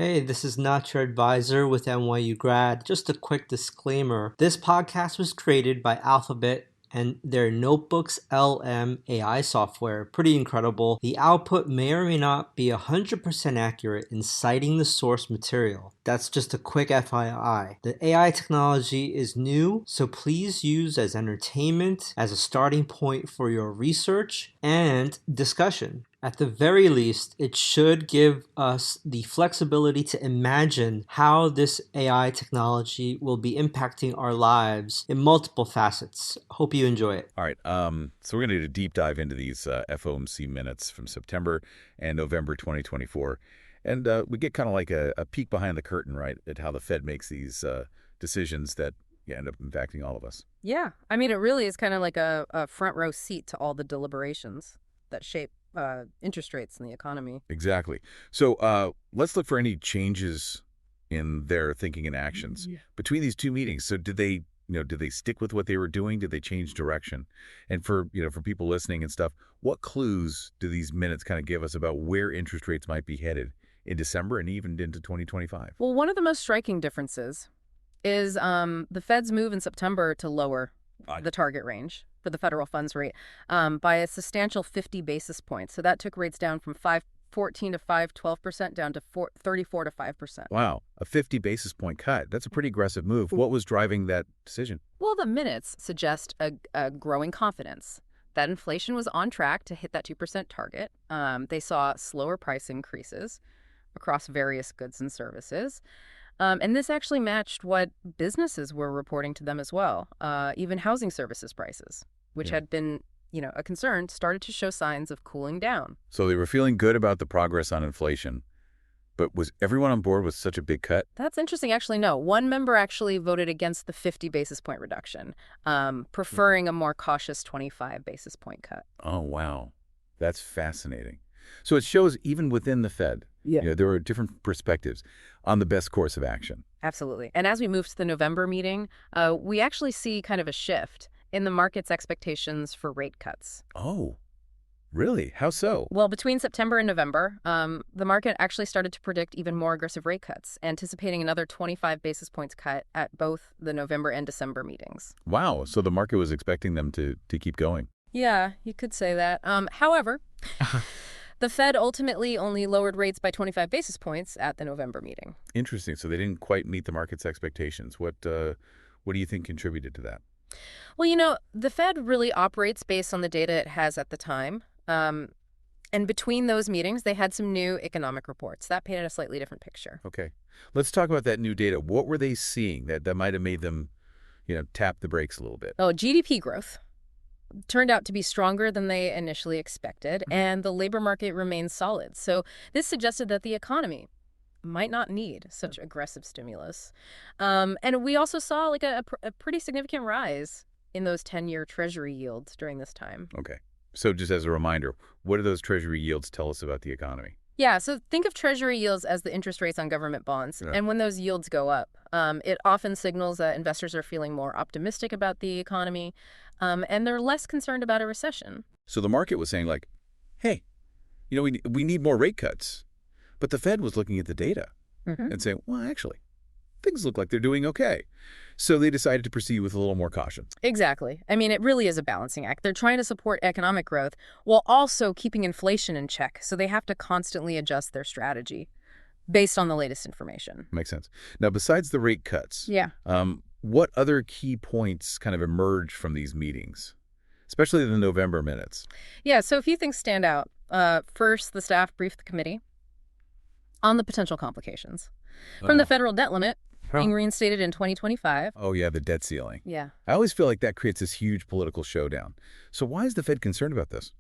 Hey, this is not your advisor with NYU Grad. Just a quick disclaimer. This podcast was created by Alphabet and their NotebookLM AI software. Pretty incredible. The output may or may not be 100% accurate in citing the source material. That's just a quick FYI. The AI technology is new, so please use as entertainment, as a starting point for your research and discussion. At the very least, it should give us the flexibility to imagine how this AI technology will be impacting our lives in multiple facets. Hope you enjoy it. All right, so we're going to do a deep dive into these FOMC minutes from September and November 2024. And we get kind of like a peek behind the curtain, right, at how the Fed makes these decisions that end up impacting all of us. Yeah, I mean, it really is kind of like a front row seat to all the deliberations that shape interest rates in the economy. Exactly. So let's look for any changes in their thinking and actions between these two meetings. So did they stick with what they were doing? Did they change direction? And for people listening and stuff, what clues do these minutes kind of give us about where interest rates might be headed in December and even into 2025? Well, one of the most striking differences is the Fed's move in September to lower the target range for the federal funds rate by a substantial 50 basis points. So that took rates down from 5.14 to 5.12% down to 34 to 5%. Wow, a 50 basis point cut. That's a pretty aggressive move. What was driving that decision? Well, the minutes suggest a growing confidence that inflation was on track to hit that 2% target. They saw slower price increases across various goods and services. And this actually matched what businesses were reporting to them as well. Even housing services prices, which had been, a concern, started to show signs of cooling down. So they were feeling good about the progress on inflation. But was everyone on board with such a big cut? That's interesting. Actually, no. One member actually voted against the 50 basis point reduction, preferring a more cautious 25 basis point cut. Oh, wow. That's fascinating. So it shows even within the Fed, there are different perspectives on the best course of action. Absolutely. And as we move to the November meeting, we actually see kind of a shift in the market's expectations for rate cuts. Oh, really? How so? Well, between September and November, the market actually started to predict even more aggressive rate cuts, anticipating another 25 basis points cut at both the November and December meetings. Wow. So the market was expecting them to keep going. Yeah, you could say that. However, the Fed ultimately only lowered rates by 25 basis points at the November meeting. Interesting. So they didn't quite meet the market's expectations. What do you think contributed to that? Well, the Fed really operates based on the data it has at the time. And between those meetings, they had some new economic reports. That painted a slightly different picture. Okay. Let's talk about that new data. What were they seeing that might have made them, tap the brakes a little bit? Oh, GDP growth turned out to be stronger than they initially expected, and the labor market remains solid. So this suggested that the economy might not need such aggressive stimulus. And we also saw like a pretty significant rise in those 10-year Treasury yields during this time. Okay. So just as a reminder, what do those Treasury yields tell us about the economy? Yeah, so think of Treasury yields as the interest rates on government bonds. Yeah. And when those yields go up, it often signals that investors are feeling more optimistic about the economy, and they're less concerned about a recession. So the market was saying like, hey, we need more rate cuts. But the Fed was looking at the data and saying, well, actually, things look like they're doing okay. So they decided to proceed with a little more caution. Exactly. I mean, it really is a balancing act. They're trying to support economic growth while also keeping inflation in check. So they have to constantly adjust their strategy based on the latest information. Makes sense. Now, besides the rate cuts, what other key points kind of emerge from these meetings, especially the November minutes? Yeah, so a few things stand out. First, the staff briefed the committee on the potential complications from the federal debt limit being reinstated in 2025. Oh, yeah, the debt ceiling. Yeah. I always feel like that creates this huge political showdown. So why is the Fed concerned about this?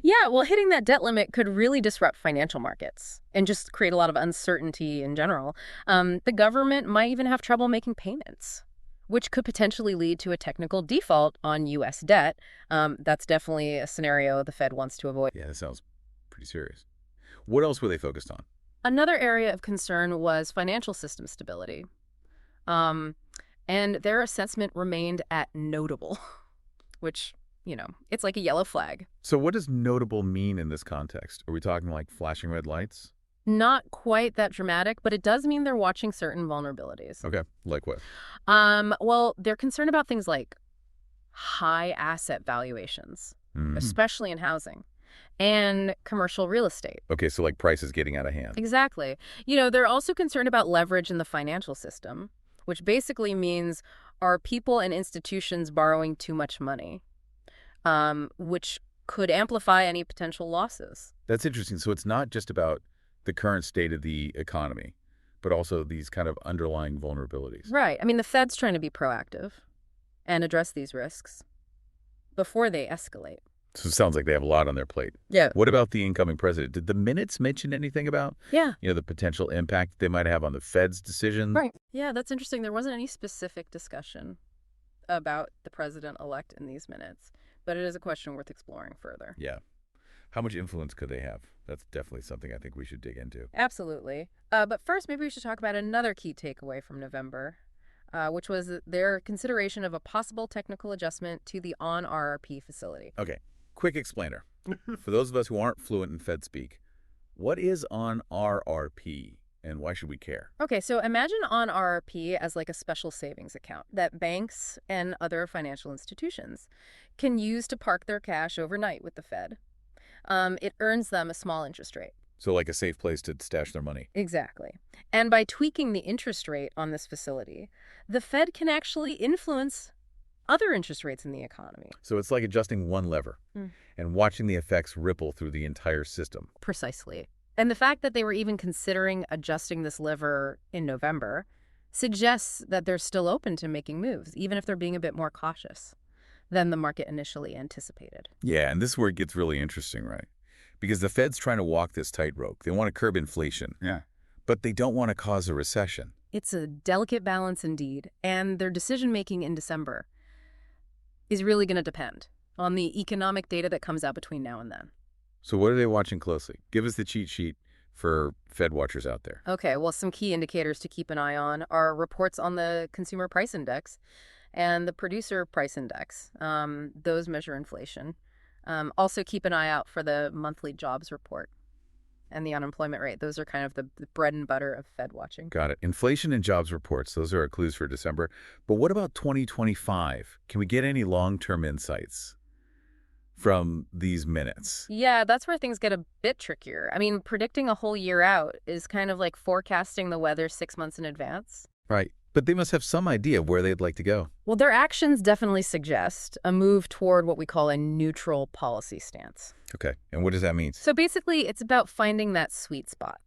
Yeah, well, hitting that debt limit could really disrupt financial markets and just create a lot of uncertainty in general. The government might even have trouble making payments, which could potentially lead to a technical default on U.S. debt. That's definitely a scenario the Fed wants to avoid. Yeah, that sounds pretty serious. What else were they focused on? Another area of concern was financial system stability. And their assessment remained at notable, which, it's like a yellow flag. So what does notable mean in this context? Are we talking like flashing red lights? Not quite that dramatic, but it does mean they're watching certain vulnerabilities. Okay, like what? Well, they're concerned about things like high asset valuations, especially in housing, and commercial real estate. Okay, so like prices getting out of hand. Exactly. They're also concerned about leverage in the financial system, which basically means are people and institutions borrowing too much money, which could amplify any potential losses. That's interesting. So it's not just about the current state of the economy, but also these kind of underlying vulnerabilities. Right. I mean, the Fed's trying to be proactive and address these risks before they escalate. So it sounds like they have a lot on their plate. Yeah. What about the incoming president? Did the minutes mention anything about, Yeah. the potential impact they might have on the Fed's decision? Right. Yeah, that's interesting. There wasn't any specific discussion about the president-elect in these minutes, but it is a question worth exploring further. Yeah. How much influence could they have? That's definitely something I think we should dig into. Absolutely. But first, maybe we should talk about another key takeaway from November, which was their consideration of a possible technical adjustment to the on-RRP facility. Okay. Quick explainer. For those of us who aren't fluent in Fed speak, what is on RRP and why should we care? Okay, so imagine on RRP as like a special savings account that banks and other financial institutions can use to park their cash overnight with the Fed. It earns them a small interest rate. So like a safe place to stash their money. Exactly. And by tweaking the interest rate on this facility, the Fed can actually influence other interest rates in the economy. So it's like adjusting one lever and watching the effects ripple through the entire system. Precisely. And the fact that they were even considering adjusting this lever in November suggests that they're still open to making moves, even if they're being a bit more cautious than the market initially anticipated. Yeah, and this is where it gets really interesting, right? Because the Fed's trying to walk this tightrope. They want to curb inflation. Yeah. But they don't want to cause a recession. It's a delicate balance indeed, and their decision-making in December is really going to depend on the economic data that comes out between now and then. So what are they watching closely? Give us the cheat sheet for Fed watchers out there. Okay, well, some key indicators to keep an eye on are reports on the Consumer Price Index and the Producer Price Index. Those measure inflation. Also keep an eye out for the monthly jobs report and the unemployment rate. Those are kind of the bread and butter of Fed watching. Got it. Inflation and jobs reports, those are our clues for December. But what about 2025? Can we get any long-term insights from these minutes? Yeah, that's where things get a bit trickier. I mean, predicting a whole year out is kind of like forecasting the weather 6 months in advance. Right. But they must have some idea of where they'd like to go. Well, their actions definitely suggest a move toward what we call a neutral policy stance. Okay. And what does that mean? So basically, it's about finding that sweet spot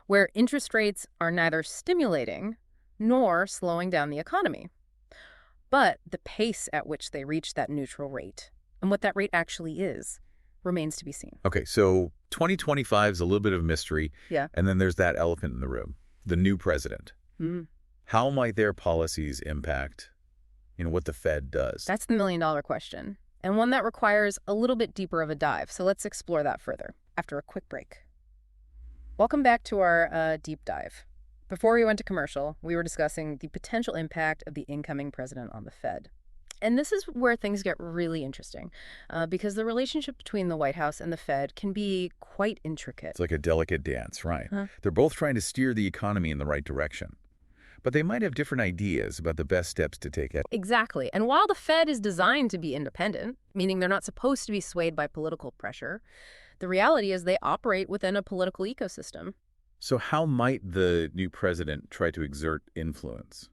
where interest rates are neither stimulating nor slowing down the economy. But the pace at which they reach that neutral rate and what that rate actually is remains to be seen. Okay. So 2025 is a little bit of a mystery. Yeah. And then there's that elephant in the room, the new president. How might their policies impact, what the Fed does? That's the million-dollar question, and one that requires a little bit deeper of a dive. So let's explore that further after a quick break. Welcome back to our deep dive. Before we went to commercial, we were discussing the potential impact of the incoming president on the Fed. And this is where things get really interesting, because the relationship between the White House and the Fed can be quite intricate. It's like a delicate dance, right? They're both trying to steer the economy in the right direction. But they might have different ideas about the best steps to take. Exactly. And while the Fed is designed to be independent, meaning they're not supposed to be swayed by political pressure, the reality is they operate within a political ecosystem. So how might the new president try to exert influence,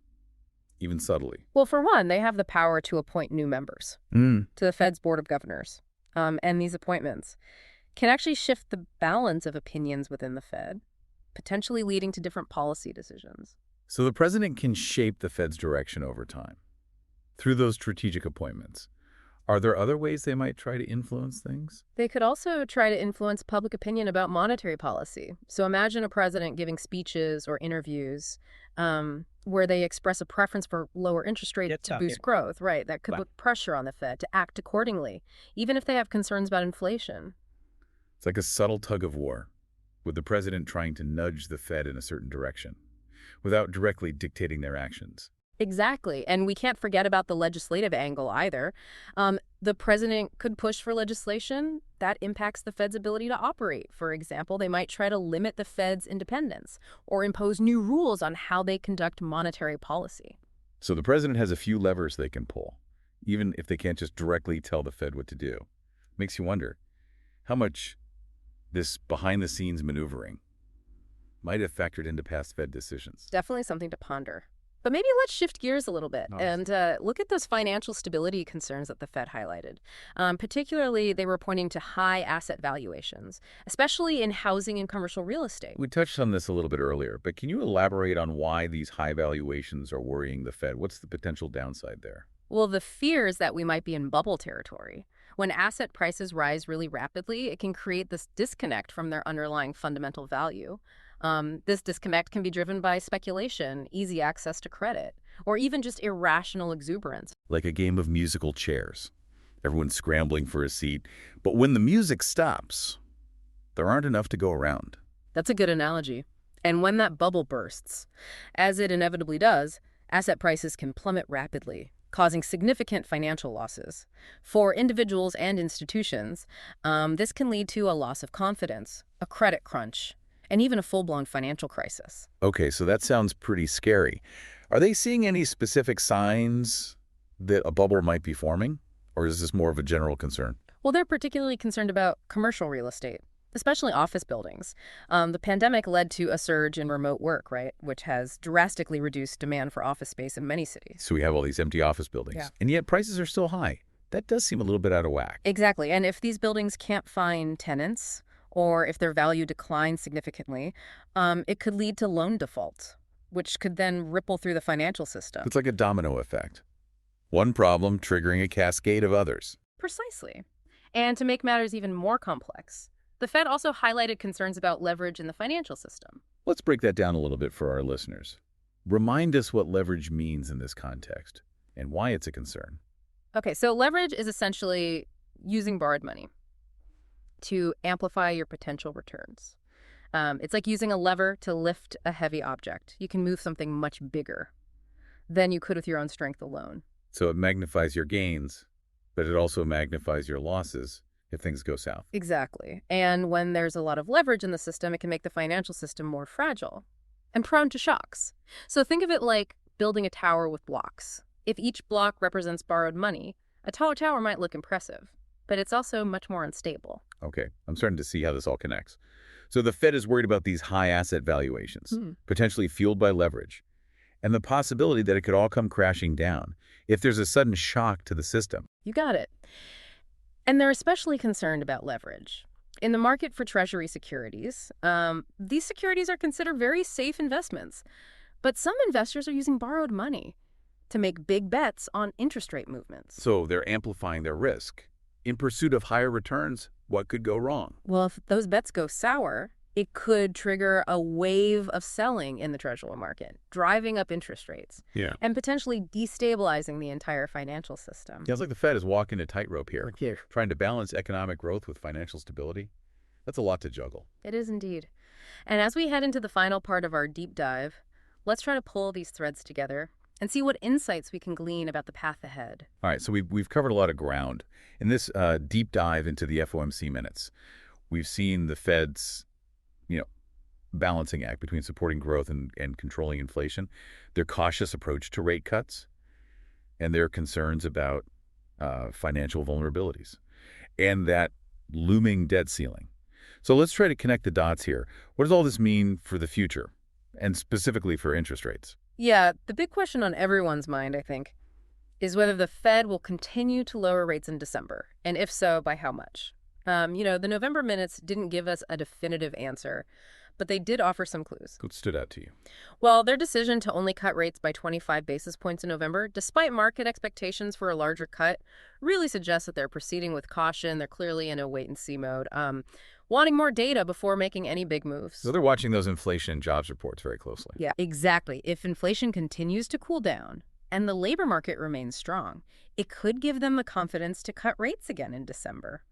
even subtly? Well, for one, they have the power to appoint new members to the Fed's Board of Governors. And these appointments can actually shift the balance of opinions within the Fed, potentially leading to different policy decisions. So the president can shape the Fed's direction over time through those strategic appointments. Are there other ways they might try to influence things? They could also try to influence public opinion about monetary policy. So imagine a president giving speeches or interviews where they express a preference for lower interest rates to boost growth. Right. That could put pressure on the Fed to act accordingly, even if they have concerns about inflation. It's like a subtle tug of war, with the president trying to nudge the Fed in a certain direction without directly dictating their actions. Exactly. And we can't forget about the legislative angle either. The president could push for legislation that impacts the Fed's ability to operate. For example, they might try to limit the Fed's independence or impose new rules on how they conduct monetary policy. So the president has a few levers they can pull, even if they can't just directly tell the Fed what to do. Makes you wonder how much this behind-the-scenes maneuvering might have factored into past Fed decisions. Definitely something to ponder. But maybe let's shift gears a little bit and look at those financial stability concerns that the Fed highlighted. Particularly, they were pointing to high asset valuations, especially in housing and commercial real estate. We touched on this a little bit earlier, but can you elaborate on why these high valuations are worrying the Fed? What's the potential downside there? Well, the fear is that we might be in bubble territory. When asset prices rise really rapidly, it can create this disconnect from their underlying fundamental value. This disconnect can be driven by speculation, easy access to credit, or even just irrational exuberance. Like a game of musical chairs. Everyone's scrambling for a seat, but when the music stops, there aren't enough to go around. That's a good analogy. And when that bubble bursts, as it inevitably does, asset prices can plummet rapidly, causing significant financial losses. For individuals and institutions, this can lead to a loss of confidence, a credit crunch, and even a full-blown financial crisis. Okay, so that sounds pretty scary. Are they seeing any specific signs that a bubble might be forming? Or is this more of a general concern? Well, they're particularly concerned about commercial real estate, especially office buildings. The pandemic led to a surge in remote work, right, which has drastically reduced demand for office space in many cities. So we have all these empty office buildings. Yeah. And yet prices are still high. That does seem a little bit out of whack. Exactly. And if these buildings can't find tenants, or if their value declines significantly, it could lead to loan defaults, which could then ripple through the financial system. It's like a domino effect. One problem triggering a cascade of others. Precisely. And to make matters even more complex, the Fed also highlighted concerns about leverage in the financial system. Let's break that down a little bit for our listeners. Remind us what leverage means in this context and why it's a concern. Okay, so leverage is essentially using borrowed money to amplify your potential returns. It's like using a lever to lift a heavy object. You can move something much bigger than you could with your own strength alone. So it magnifies your gains, but it also magnifies your losses if things go south. Exactly. And when there's a lot of leverage in the system, it can make the financial system more fragile and prone to shocks. So think of it like building a tower with blocks. If each block represents borrowed money, a tall tower might look impressive, but it's also much more unstable. Okay, I'm starting to see how this all connects. So the Fed is worried about these high asset valuations, potentially fueled by leverage, and the possibility that it could all come crashing down if there's a sudden shock to the system. You got it. And they're especially concerned about leverage. In the market for Treasury securities, these securities are considered very safe investments. But some investors are using borrowed money to make big bets on interest rate movements. So they're amplifying their risk. In pursuit of higher returns, what could go wrong? Well, if those bets go sour, it could trigger a wave of selling in the Treasury market, driving up interest rates, and potentially destabilizing the entire financial system. Sounds like the Fed is walking a tightrope here, trying to balance economic growth with financial stability. That's a lot to juggle. It is indeed. And as we head into the final part of our deep dive, let's try to pull these threads together and see what insights we can glean about the path ahead. All right, so we've covered a lot of ground. In this deep dive into the FOMC minutes, we've seen the Fed's balancing act between supporting growth and controlling inflation, their cautious approach to rate cuts, and their concerns about financial vulnerabilities, and that looming debt ceiling. So let's try to connect the dots here. What does all this mean for the future, and specifically for interest rates? Yeah, the big question on everyone's mind, I think, is whether the Fed will continue to lower rates in December, and if so, by how much. The November minutes didn't give us a definitive answer, but they did offer some clues. What stood out to you? Well, their decision to only cut rates by 25 basis points in November, despite market expectations for a larger cut, really suggests that they're proceeding with caution. They're clearly in a wait-and-see mode, wanting more data before making any big moves. So they're watching those inflation and jobs reports very closely. Yeah, exactly. If inflation continues to cool down and the labor market remains strong, it could give them the confidence to cut rates again in December.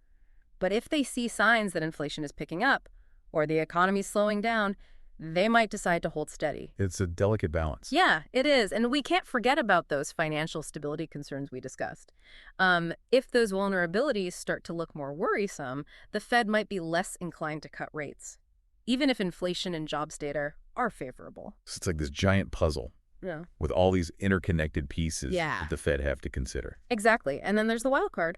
But if they see signs that inflation is picking up or the economy slowing down, they might decide to hold steady. It's a delicate balance. Yeah, it is. And we can't forget about those financial stability concerns we discussed. If those vulnerabilities start to look more worrisome, the Fed might be less inclined to cut rates, even if inflation and jobs data are favorable. So it's like this giant puzzle Yeah. with all these interconnected pieces Yeah. that the Fed have to consider. Exactly. And then there's the wild card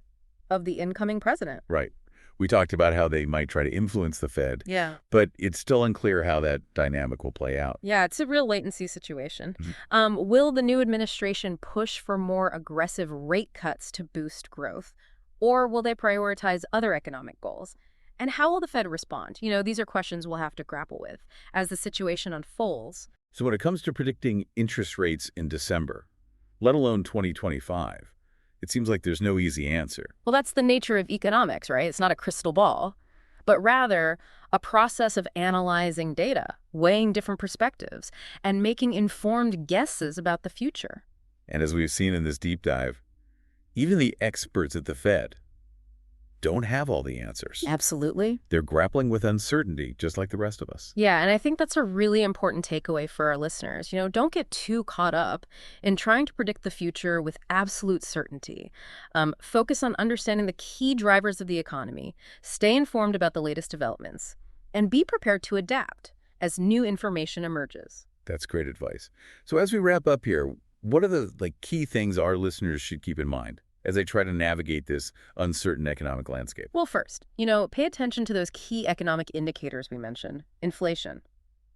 of the incoming president. Right. We talked about how they might try to influence the Fed, Yeah. but it's still unclear how that dynamic will play out. Yeah, it's a real wait-and-see situation. Will the new administration push for more aggressive rate cuts to boost growth, or will they prioritize other economic goals? And how will the Fed respond? These are questions we'll have to grapple with as the situation unfolds. So when it comes to predicting interest rates in December, let alone 2025, it seems like there's no easy answer. Well, that's the nature of economics, right? It's not a crystal ball, but rather a process of analyzing data, weighing different perspectives, and making informed guesses about the future. And as we've seen in this deep dive, even the experts at the Fed don't have all the answers. Absolutely. They're grappling with uncertainty, just like the rest of us. Yeah, and I think that's a really important takeaway for our listeners. Don't get too caught up in trying to predict the future with absolute certainty. Focus on understanding the key drivers of the economy, stay informed about the latest developments, and be prepared to adapt as new information emerges. That's great advice. So as we wrap up here, what are the key things our listeners should keep in mind as they try to navigate this uncertain economic landscape? Well, first, pay attention to those key economic indicators we mentioned. Inflation,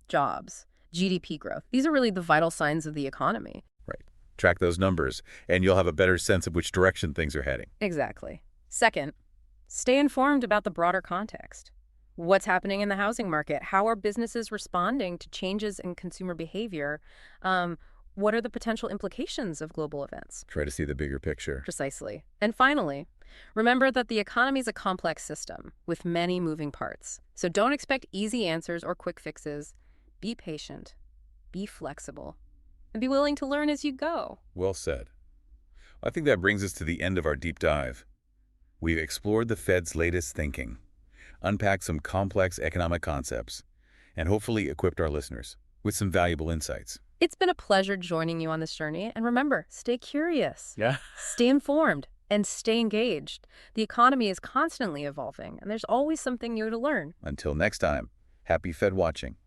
jobs, GDP growth. These are really the vital signs of the economy. Right. Track those numbers, and you'll have a better sense of which direction things are heading. Exactly. Second, stay informed about the broader context. What's happening in the housing market? How are businesses responding to changes in consumer behavior? What are the potential implications of global events? Try to see the bigger picture. Precisely. And finally, remember that the economy is a complex system with many moving parts. So don't expect easy answers or quick fixes. Be patient, be flexible, and be willing to learn as you go. Well said. I think that brings us to the end of our deep dive. We've explored the Fed's latest thinking, unpacked some complex economic concepts, and hopefully equipped our listeners with some valuable insights. It's been a pleasure joining you on this journey. And remember, stay curious, Yeah. stay informed, and stay engaged. The economy is constantly evolving, and there's always something new to learn. Until next time, happy Fed watching.